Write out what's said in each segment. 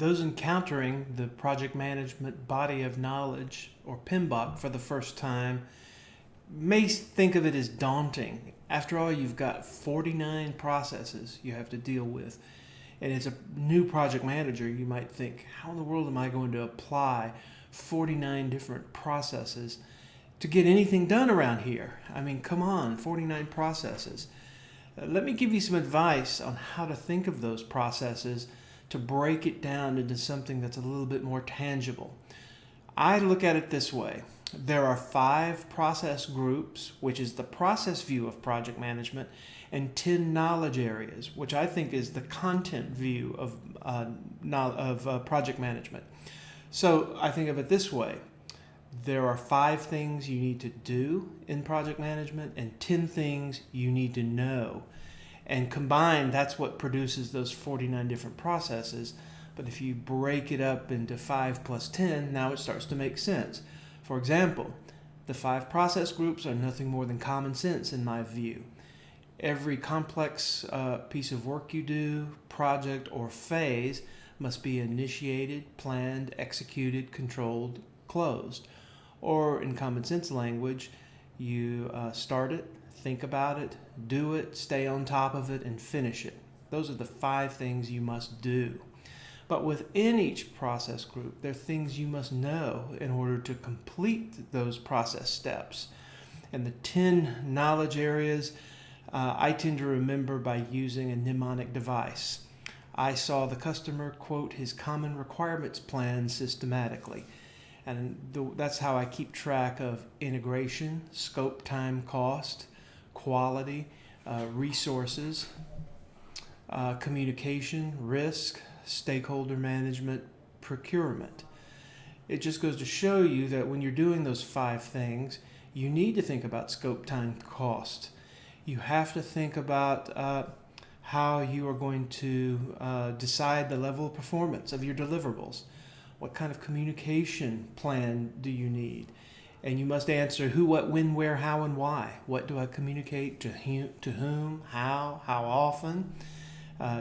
those encountering the project management body of knowledge, or PMBOK, for the first time may think of it as daunting. After all, you've got 49 processes you have to deal with. And as a new project manager, you might think, how in the world am I going to apply 49 different processes to get anything done around here? I mean, come on, 49 processes. Let me give you some advice on how to think of those processes to break it down into something that's a little bit more tangible. I look at it this way. There are 5 process groups, which is the process view of project management, and 10 knowledge areas, which I think is the content view of project management. So I think of it this way. There are 5 things you need to do in project management and 10 things you need to know. And combined, that's what produces those 49 different processes. But if you break it up into 5 plus 10, now it starts to make sense. For example, the 5 process groups are nothing more than common sense in my view. Every complex piece of work you do, project, or phase must be initiated, planned, executed, controlled, closed. Or in common sense language, you start it, think about it, do it, stay on top of it, and finish it. Those are the 5 things you must do. But within each process group, there are things you must know in order to complete those process steps. And the 10 knowledge areas, I tend to remember by using a mnemonic device. I saw the customer quote his common requirements plan systematically. And that's how I keep track of integration, scope, time, cost, quality, resources, communication, risk, stakeholder management, procurement. It just goes to show you that when you're doing those 5 things, you need to think about scope, time, cost. You have to think about how you are going to decide the level of performance of your deliverables. What kind of communication plan do you need? And you must answer who, what, when, where, how, and why. What do I communicate to whom, how often?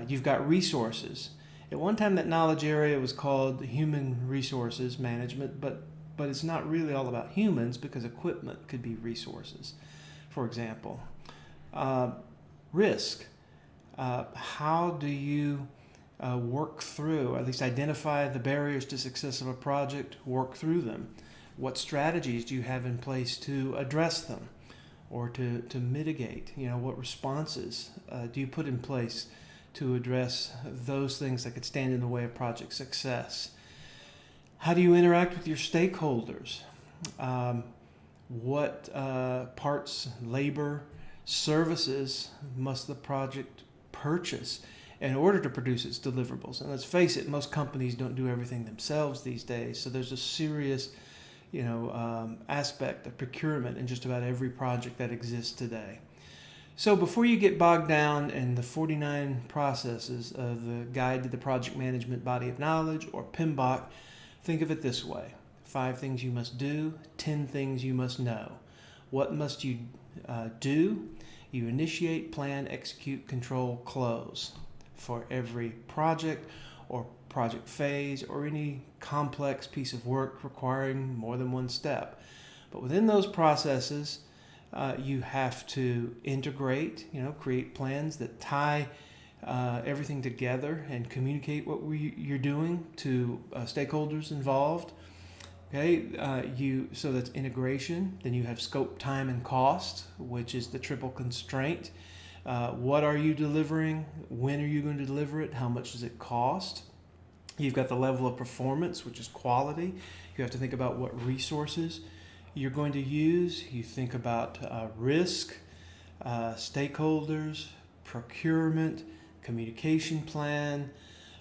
You've got resources. At one time, that knowledge area was called human resources management, but it's not really all about humans because equipment could be resources, for example. Risk. How do you work through, or at least identify the barriers to success of a project, work through them? What strategies do you have in place to address them or to mitigate? What responses do you put in place to address those things that could stand in the way of project success? How do you interact with your stakeholders? What parts, labor, services must the project purchase in order to produce its deliverables? And let's face it, most companies don't do everything themselves these days, so there's a serious aspect of procurement in just about every project that exists today. So before you get bogged down in the 49 processes of the Guide to the Project Management Body of Knowledge, or PMBOK, think of it this way. 5 things you must do, 10 things you must know. What must you do? You initiate, plan, execute, control, close for every project or project phase or any complex piece of work requiring more than one step. But within those processes, you have to integrate, create plans that tie everything together and communicate what you're doing to stakeholders involved. Okay, so that's integration. Then you have scope, time, and cost, which is the triple constraint. What are you delivering? When are you going to deliver it? How much does it cost? You've got the level of performance, which is quality. You have to think about what resources you're going to use. You think about risk, stakeholders, procurement, communication plan.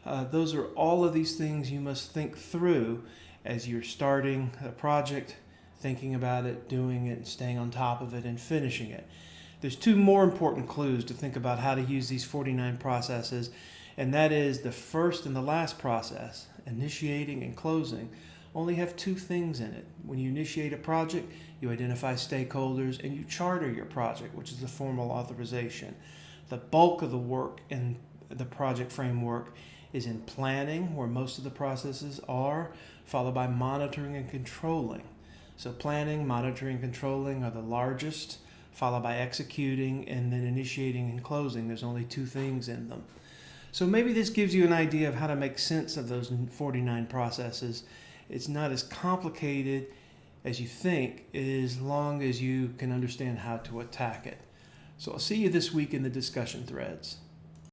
Those are all of these things you must think through as you're starting a project, thinking about it, doing it, staying on top of it, and finishing it. There's 2 more important clues to think about how to use these 49 processes, and that is the first and the last process, initiating and closing, only have 2 things in it. When you initiate a project, you identify stakeholders and you charter your project, which is the formal authorization. The bulk of the work in the project framework is in planning, where most of the processes are, followed by monitoring and controlling. So planning, monitoring, controlling are the largest, followed by executing, and then initiating and closing. There's only 2 things in them. So maybe this gives you an idea of how to make sense of those 49 processes. It's not as complicated as you think, as long as you can understand how to attack it. So I'll see you this week in the discussion threads.